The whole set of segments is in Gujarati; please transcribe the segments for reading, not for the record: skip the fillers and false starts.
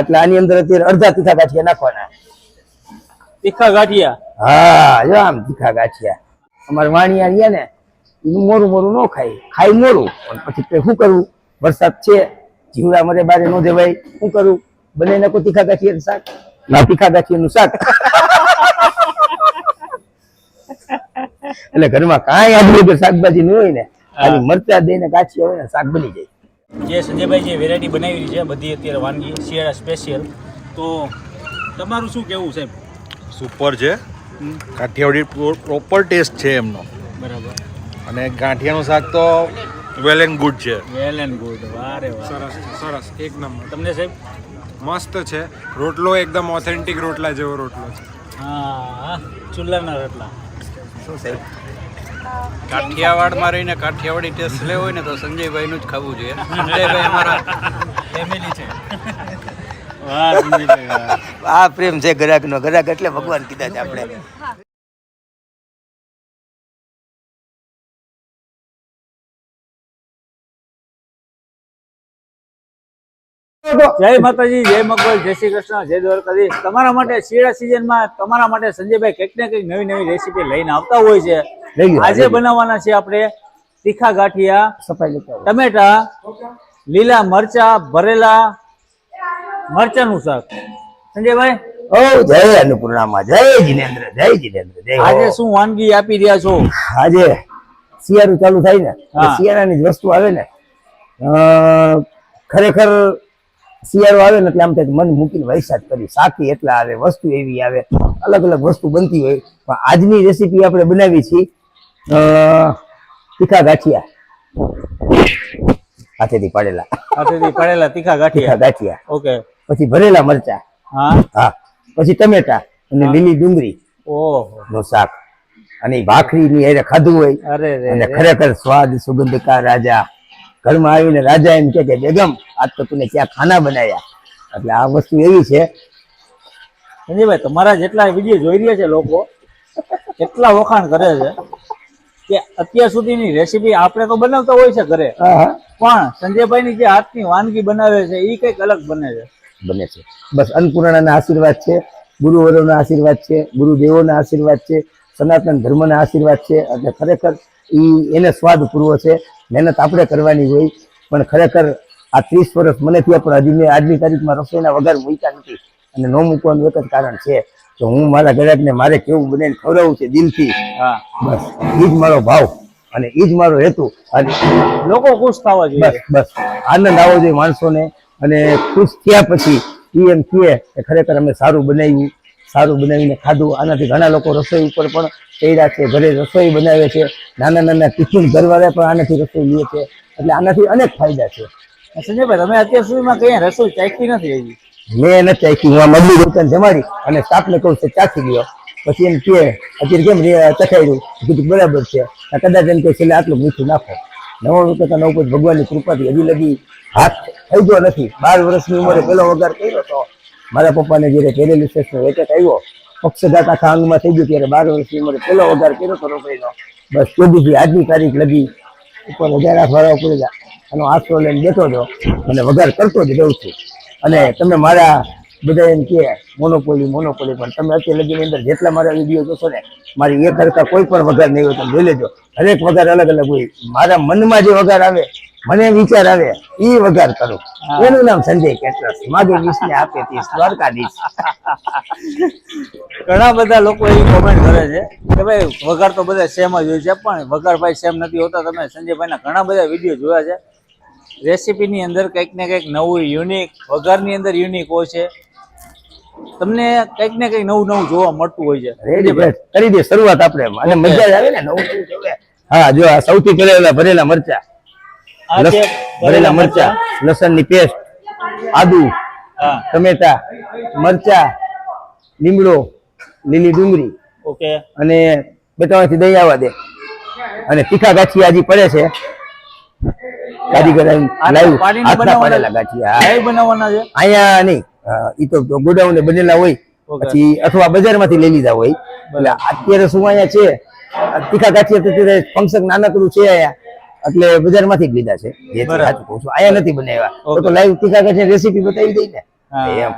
એટલે આની અંદર અત્યારે અડધા તીખા ગાંઠિયા નાખવાના. તીખા ગાંઠિયા? હા, જો આમ તીખા ગાંઠિયા. અમારે વાણિયા રહ્યા ને મોરું મોરું ન ખાય મોરું. પછી શું કરવું, વરસાદ છે, જીવડા મરે બારે ન દેવાય, શું કરવું, બને નાખો તીખા ગાંઠિયા શાક. ના, તીખા ગાંઠિયાનું શાક. એટલે ઘરમાં કાંઈ આદુ વગર શાકભાજી ન હોય ને, ખાલી મરચા દઈને ગાંઠિયા હોય ને શાક બની જાય. જે સંજયભાઈ જે વેરાયટી બનાવી છે બધી અત્યારે વાનગી શિયાળા સ્પેશિયલ, તો તમારું શું કેવું સાહેબ? સુપર છે, કાઠિયાવાડી પ્રોપર ટેસ્ટ છે એમનો. બરાબર. અને ગાંઠિયાનું શાક તો વેલ એન્ડ ગુડ છે. Well and good. વારે વાહ, સરસ સરસ, એક નંબર. તમને સાહેબ? મસ્ત છે. રોટલો એકદમ ઓથેન્ટિક રોટલા જેવો રોટલો છે. હા, ચૂલાના રોટલા. શું સાહેબ? કાઠિયાવાડમાં રહીને કાઠિયાવાડી ટેસ્ટ લેવો હોય ને તો સંજયભાઈનું જ ખાવું જોઈએ. સંજયભાઈ અમારા ફેમિલી છે. વાહ સંજયભાઈ, વાહ. આ પ્રેમ છે ગ્રાહકનો. ગ્રાહક એટલે ભગવાન કીધા છે આપણે. જય માતાજી, જય મકબલ, જય શ્રી કૃષ્ણ, જય દ્વારકાધીશ. તમારા માટે શિયાળા સિઝનમાં તમારા માટે સંજયભાઈ કંઈક ને કંઈક નવી નવી રેસીપી લઈને આવતા હોય છે. આજે બનાવવાના છે આપણે તીખા ગાંઠિયા, ટમેટા, લીલા મરચા, ભરેલા મરચાનું શાક. સંજયભાઈ, ઓ જય અન્નપૂર્ણામાં, જય જીનેન્દ્ર, જય જીનેન્દ્ર, જય. આજે શું વાનગી આપી રહ્યા છો? આજે શિયાળું ચાલુ થાય ને, શિયાળાની જ વસ્તુ આવે ને. ખરેખર શિયાળો આવે ને એટલે આમ થાય મન મૂકીને વરસાદ કરી શાકી એટલા આવે, વસ્તુ એવી આવે, અલગ અલગ વસ્તુ બનતી હોય. પણ આજની રેસીપી આપણે બનાવી છીએ તીખા ગાંઠિયા, હાથેથી પાડેલા તીખા ગાંઠિયા. ઓકે. પછી ભરેલા મરચા, હા, પછી ટમેટા અને લીલી ડુંગળી નું શાક. અને ભાખરી ની હારે ખાધું હોય. અને ખરેખર સ્વાદ સુગંધકા રાજા. ઘરમાં આવીને રાજા એમ કે બેગમ આજ તો તું ક્યાં ખાના બનાવ્યા. એટલે આ વસ્તુ એવી છે. સંજયભાઈ, તમારા જેટલા વિડીયો જોઈ રહ્યા છે લોકો, એટલા વખાણ કરે છે કે અત્યાર સુધીની રેસીપી આપણે તો બનાવતા હોય છે ઘરે, પણ સંજયભાઈની જે હાથની વાનગી બનાવે છે એ કંઈક અલગ બને છે. બસ અન્નપૂર્ણાના આશીર્વાદ છે, ગુરુવરોના આશીર્વાદ છે, ગુરુદેવોના આશીર્વાદ છે, સનાતન ધર્મના આશીર્વાદ છે. એટલે ખરેખર એને સ્વાદ પૂર્વો છે. મહેનત આપણે કરવાની હોય, પણ ખરેખર આ 30 વર્ષ મને થયા, પણ હજી મેં આજની તારીખમાં રસોઈના વગર મૂક્યા નથી. અને ન મૂકવાનું એક જ કારણ છે કે હું મારા ગ્રાહકને મારે કેવું બનાવીને ખવડાવવું છે દિલથી. બસ એ જ મારો ભાવ અને એ જ મારો હેતુ. અને લોકો ખુશ થવા જોઈએ. બસ આનંદ આવવો જોઈએ માણસોને. અને ખુશ થયા પછી એમ કહે કે ખરેખર અમે સારું બનાવ્યું, સારું બનાવીને ખાધું. આનાથી ઘણા લોકો રસોઈ ઉપર પણ ચડ્યા છે, ઘરે રસોઈ બનાવે છે, નાના નાના ટિફિન ઘરવાળા પણ આનાથી રસોઈ લે છે. એટલે આનાથી અનેક ફાયદા છે. સંજયભાઈ, તમે અત્યાર સુધીમાં કઈ રસોઈ ચાખી નથી હજી? મેં નથી ચાખી. હું આ મમ્મી દુકાન જમાડી અને સ્ટાફને કહું છે ચાખી લ્યો. પછી એમ કે અત્યારે કેમ ચખાડ્યું, કીધું બરાબર છે. કદાચ એમ કે છેલ્લે આટલું મીઠું નાખો. 99% ભગવાનની કૃપાથી હજી લગી હાથ થઈ ગયો નથી. 12 વર્ષની ઉંમરે પેલો વઘાર કર્યો હતો. મારા પપ્પાને જયારે પેરેલિસિસનો એટેક આવ્યો, પક્ષઘાત આખા અંગમાં થઈ ગયું, ત્યારે 12 વર્ષની ઉંમરે પેલો વઘાર કર્યો હતો રસોઈનો. બસ ચોદીથી આજની તારીખ લગી ઉપર વઘાર ફરવા પડી જાય એનો આશરો લઈને બેઠો છો અને વઘાર કરતો જ રહું છું. અને તમે મારા બધા એમ કે મોનોપોલી, પણ તમે અત્યારે લગીની અંદર જેટલા મારા વિડીયો જોશો ને, મારી એક હરખા કોઈ પણ વઘાર નહીં હોય. તમે જોઈ લેજો, હરેક વઘાર અલગ અલગ હોય. મારા મનમાં જે વઘાર આવે, મને વિચાર આવે, એ વઘાર કરું. એનું નામ સંજય કેટરર્સ. માગે 20 ને આપે 30, દ્વારકાધીશ. ઘણા બધા લોકો એવી કોમેન્ટ કરે છે કે ભાઈ વઘાર તો બધા સેમ જ હોય છે, પણ વઘાર ભાઈ સેમ નથી હોતા. તમે સંજયભાઈના ઘણા બધા વિડીયો જોયા છે. રેસીપીની અંદર કંઈક ને કંઈક નવું યુનિક, વઘારની અંદર યુનિક હોય છે. તમને કંઈક ને કંઈક નવું નવું જોવા મળતું હોય છે. કરી દે શરૂઆત આપણે, અને મજા આવે ને નવું નવું જોવે. હા, જો આ સૌથી પહેલા ભરેલા મરચા, લસણની પેસ્ટ, આદુ, ટમેટા, મરચા, લીમડો, લીલી ડુંગળી, ઓકે, અને બેટામાંથી દહીં આવવા દે. અને તીખા ગાંઠિયા હજી પડે છે. કારીગર લાઈવ હાથના પાડેલા ગાંઠિયા બનાવવાના છે. અહીંયા નહીં, ઈ તો ગોડાઉન બનેલા હોય પછી, અથવા બજારમાંથી લઈ લીધા હોય. એટલે અત્યારે શું અહીંયા છે તીખા ગાંઠિયા, ફંક્શન નાનકડું છે અહીંયા, એટલે બજારમાંથી જ લીધા છે. જે સાચું કહું છું, અહીંયા નથી બનાવ્યા. તો લાઈવ તીખા ગાંઠિયા રેસીપી બતાવી દઈ ને. હા. એમ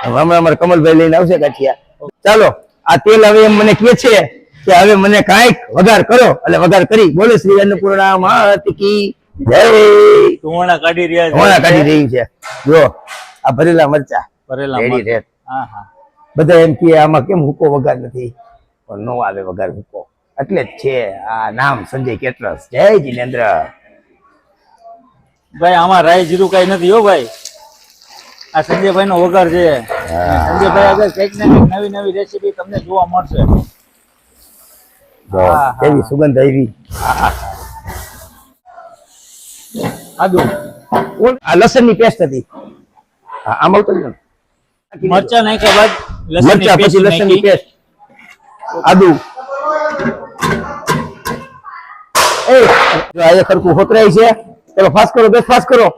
હવે હમણાં અમારે કમલભાઈ લઈને આવશે ગાંઠિયા. ચાલો આ તેલ હવે એમ મને કહે છે કે હવે મને કાંઈક વઘાર કરો, એટલે વઘાર કરી બોલે શ્રી અન્નપૂર્ણા માત કી જય. ધુમાડા કાઢી રહ્યા ધોણા કાઢી રહી છે. જો આ ભરેલા મરચા ભરેલા રેડી મરચાં. રેડ. હા હા બધા એમ કે આમાં કેમ હુકો વઘાર નથી, પણ નો આવે વઘાર હુકો, એટલે જ છે આ નામ સંજય કેટરર્સ. જય જિનેન્દ્ર. ભાઈ આમાં રાઈ જીરું કઈ નથી હો ભાઈ, આ સંજયભાઈ નો વઘાર છે. સંજયભાઈ આગળ કંઈક ને કંઈક નવી નવી રેસીપી તમને જોવા મળશે. જો હા. કેવી સુગંધ આવી. આદુ આ લસણ ની પેસ્ટ હતી. આમાં ઉતરી ગયું. મરચા નાખ્યા બાદ લસણની મરચા પેસ્ટ પછી લસણ ની નાખી. પેસ્ટ, આદુ. એ જો આ ખરકું હોતરાય છે. ચલો ફાસ્ટ કરો, બેસ ફાસ્ટ કરો.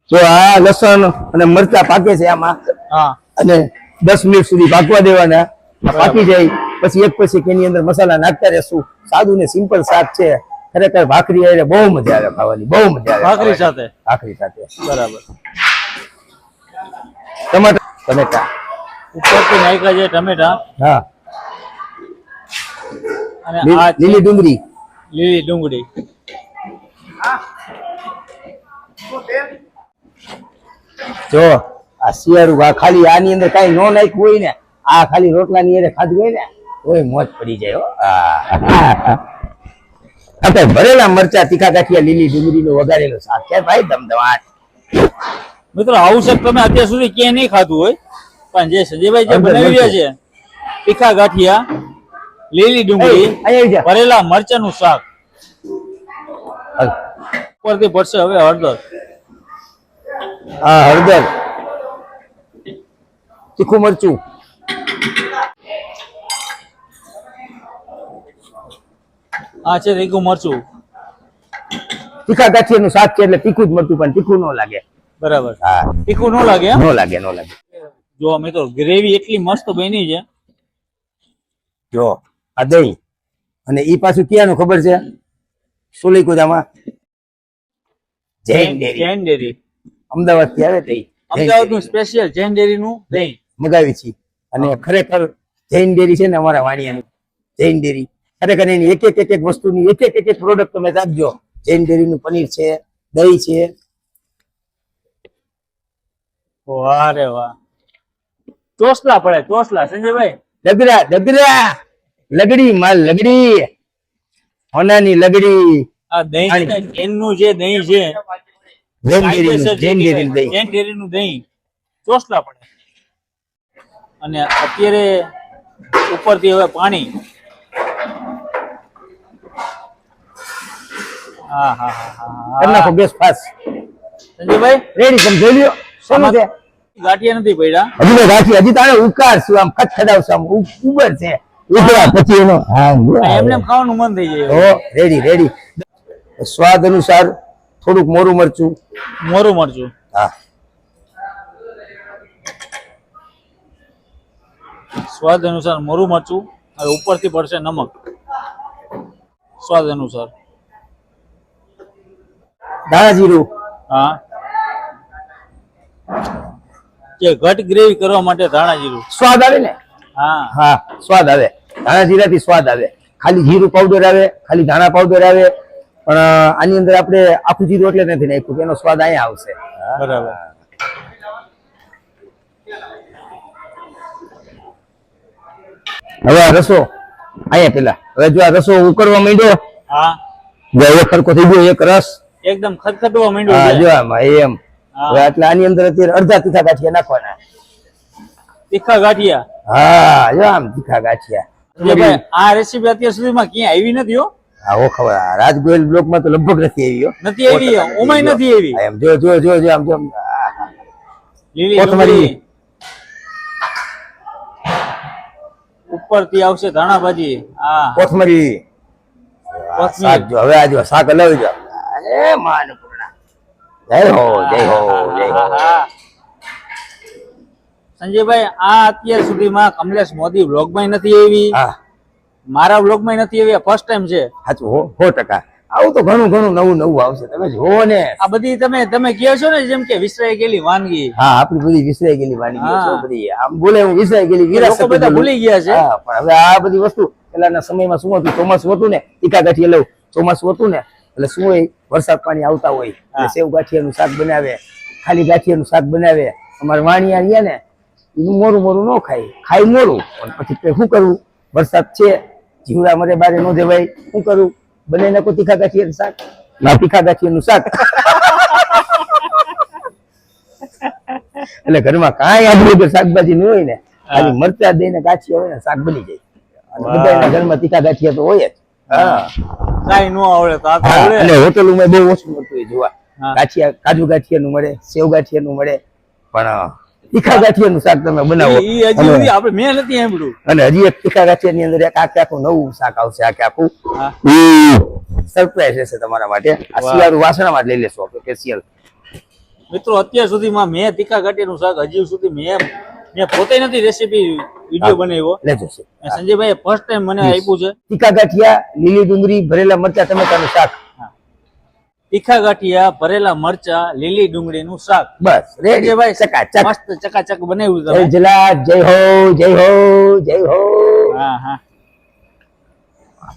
જો આ લસણ અને મરચા પાકે છે આમાં, હા અને 10 મિનિટ સુધી પાકવા દેવાના. પાકી જાય પછી એક પછી એની અંદર મસાલા નાખતા રહેશું. સાદું ને સિમ્પલ શાક છે. ખરેખર ભાખરી હારે બહુ મજા આવે ખાવાની, બહુ મજા આવે ભાખરી ખાવાની. સાથે ભાખરી સાથે બરાબર. ટમેટા ઉપરથી નાખ્યા છે ટમેટા હા, અને આ છે લીલી ડુંગળી. લીલી ડુંગળી. જો આ શિયાળું આ ખાલી આની અંદર કઈ નો નાખ્યું હોય ને, આ ખાલી રોટલાની અંદર ખાધું હોય ને તોય મોજ પડી જાય હો. આપણે ભરેલા મરચા, તીખા ગાંઠિયા, લીલી ડુંગળીનું વઘારેલું શાક છે ભાઈ, ધમધમાટ. મિત્રો આવું શાક તમે અત્યાર સુધી ક્યાંય નહીં ખાધું હોય, પણ જે સંજયભાઈ જે અંદર બનાવી રહ્યા છે તીખા ગાંઠિયા, લીલી ડુંગળી, અહીંયા આવી જા. ભરેલા મરચાનું શાક, હાલ. ઉપરથી પડશે હવે હળદર. હા, હળદર, તીખું મરચું, આ છે તીખું મરચું. તીખા ગાંઠિયાનું શાક છે એટલે તીખું જ મરચું, પણ તીખું ન લાગે. બરાબર. હા, તીખું ન લાગે એમ? નો લાગે, નો લાગે. જો મિત્રો ગ્રેવી એટલી મસ્ત બની છે. જો આ દહીં, અને ઈ પાછું ક્યાંનું ખબર છે? સુલીકુદામાં જૈન ડેરી, જૈન ડેરી, અમદાવાદ થી આવે દહીં. અમદાવાદનું સ્પેશિયલ જૈન ડેરીનું દહીં મગાવી છે. અને ખરેખર જૈન ડેરી છે ને અમારા વાણિયાની જૈન ડેરી, ખરેખર એની એક એક વસ્તુની એક એક પ્રોડક્ટ તમે રાખજો. જૈન ડેરીનું પનીર છે, દહીં છે. વાહ રે વાહ, ચોસલા પડે ચોસલા. સંજયભાઈ ડગરા ડગરા, લગડી માલ લગડી, હોનાની લગડી. આ દહીં જૈનનું જે દહીં છે, જૈન ડેરીનું, જૈન ડેરીનું દહીં. જૈન ડેરીનું દહીં ચોસલા પડે. અને અત્યારે ઉપરથી હવે પાણી. હા હા હા કરી નાખો ગેસ ફાસ. સંજયભાઈ રેડી, તમે જોઈ લ્યો. શેનું છે? ગાંઠિયા નથી પડ્યા. હજી તો ગાંઠી, હજી તારે ઉકાર છું, આમ ખડખડાવશું, આમ ઉબર છે ઉભરા પછી એનો. હા, એમને એમ ખાવાનું મન થઈ જાય. ઓ રેડી રેડી. સ્વાદ અનુસાર થોડુંક મોરું મરચું. મોરું મરચું. હા, સ્વાદ અનુસાર મોરું મરચું, અને ઉપરથી પડશે નમક સ્વાદ અનુસાર. ધાણા જીરું. હા, જે ઘટ ગ્રેવી કરવા માટે ધાણા જીરું. સ્વાદ આવે ને? હા, હા, સ્વાદ આવે. ધાણા જીરાથી સ્વાદ આવે. ખાલી જીરું પાવડર આવે, ખાલી ધાણા પાવડર આવે, પણ આની અંદર આપણે આખું જીરું એટલે નથી નાખ્યું, એનો સ્વાદ અહીંયા આવશે. બરાબર. હવે આ રસો અહીંયા પેલા, હવે જો આ રસો ઉકળવા માંડ્યો, હા, જો એક સરખો થઈ ગયો, એક રસ. એકદમ ખદખદવા માંડ્યું હા, છે. જો આમાં એમ. હા. હવે એટલે આની અંદર અત્યારે અડધા તીખા ગાંઠિયા નાખવાના. તીખા ગાંઠિયા. હા, જો આમ તીખા ગાંઠિયા. સંજયભાઈ, આ રેસીપી અત્યાર સુધીમાં ક્યાંય આવી નથી હો. હા, ઓ ખબર. રાજગોયલ બ્લોકમાં તો લગભગ નથી આવી હો. નથી આવી, ઓમાંય નથી આવી. એમ જો જો જો જો આમ જો આમ. લીલી કોથમરી. ડુંગળી. ઉપરથી આવશે ધાણા ભાજી. હા, કોથમરી. કોથમીર. શાક જો હવે આ જો શાક હલાવી જો. એ માન પૂર્ણા. જય હો, જય હો, જય હો. સંજયભાઈ, આ અત્યાર સુધીમાં કમલેશ મોદી વ્લોગમાં નથી આવી, હા, મારા વ્લોગમાં નથી આવી, ફર્સ્ટ ટાઈમ છે. સાચું હો, 100%. આવું તો ઘણું ઘણું નવું નવું આવશે, તમે જોવો ને. આ બધી તમે કહો છો ને જેમ કે વિસરાઈ ગયેલી વાનગી, હા, આપણી બધી વિસરાઈ ગયેલી વાનગીઓ છે હા. બધી. આમ બોલે હું વિસરાઈ ગયેલી વિરાસત લોકો બધા જ ભૂલી ગયા છે. હા, પણ હવે આ બધી વસ્તુ પેલાના સમયમાં શું હતું, ચોમાસું હતું ને, તીખા ગાંઠિયા લઉં, ચોમાસું હતું ને એટલે શું હોય, વરસાદ પાણી આવતા હોય એટલે સેવ ગાંઠિયાનું શાક બનાવે, ખાલી ગાંઠિયાનું શાક બનાવે. અમારે વાણિયા રહ્યા ને એનું મોરું મોરું ન ખાય મોરું, પણ પછી શું કરવું, વરસાદ છે, જીવડા મરે બારે ન દેવાય, શું કરવું, બને નાખો તીખા ગાંઠિયાનું શાક, ના તીખા ગાંઠિયાનું શાક. એટલે ઘરમાં કાંઈ આદુ વગર શાકભાજી ન હોય ને, ખાલી મરચા દઈને ગાંઠિયા હોય ને શાક બની જાય. અને બધાના ઘરમાં તીખા ગાંઠિયા તો હોય જ. હા, કાઈ ન આવડે તો આ તો હા, આવડે. અને હોટલોમાં બહુ ઓછું મળતું હોય જોવા. હા. ગાંઠિયા, કાજુ ગાંઠિયાનું મળે, સેવ ગાંઠિયાનું મળે, પણ તીખા ગાંઠિયાનું શાક તમે બનાવો. ઈ હજી સુધી આપણે મેં નથી સાંભળ્યું. અને હજી એક તીખા ગાંઠિયાની અંદર એક આખું નવું શાક આવશે, આખું હા. સરપ્રાઈઝ રહેશે તમારા માટે. આ શિયાળુ વાસણામાં જ લઈ લેશો આપણે સ્પેશિયલ. મિત્રો અત્યાર સુધીમાં મેં તીખા ગાંઠિયાનું શાક હજી સુધી મેં પોતે નથી રેસીપી વિડીયો બનાવ્યો. લેજો છે સંજયભાઈ ફર્સ્ટ ટાઈમ મને આપ્યું છે. તીખા ગાંઠિયા, લીલી ડુંગળી, ભરેલા મરચા, ટમેટાનું શાક. તીખા ગાંઠિયા, ભરેલા મરચા, લીલી ડુંગળીનું શાક. બસ રેડી સંજયભાઈ ચકાચક. મસ્ત ચકાચક બનાવ્યું જય તમે. જલાલ, જય હો, જય હો, જય હો. હા હા,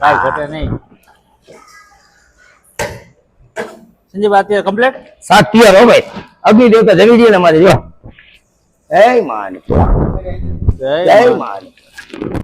કાંઈ ઘટે નહીં. સંજયભાઈ અત્યારે કમ્પ્લીટ. શાક તૈયાર હો ભાઈ. અગ્નિ દેવતા જમી દે ને અમારે જો. જય માન, જય માન.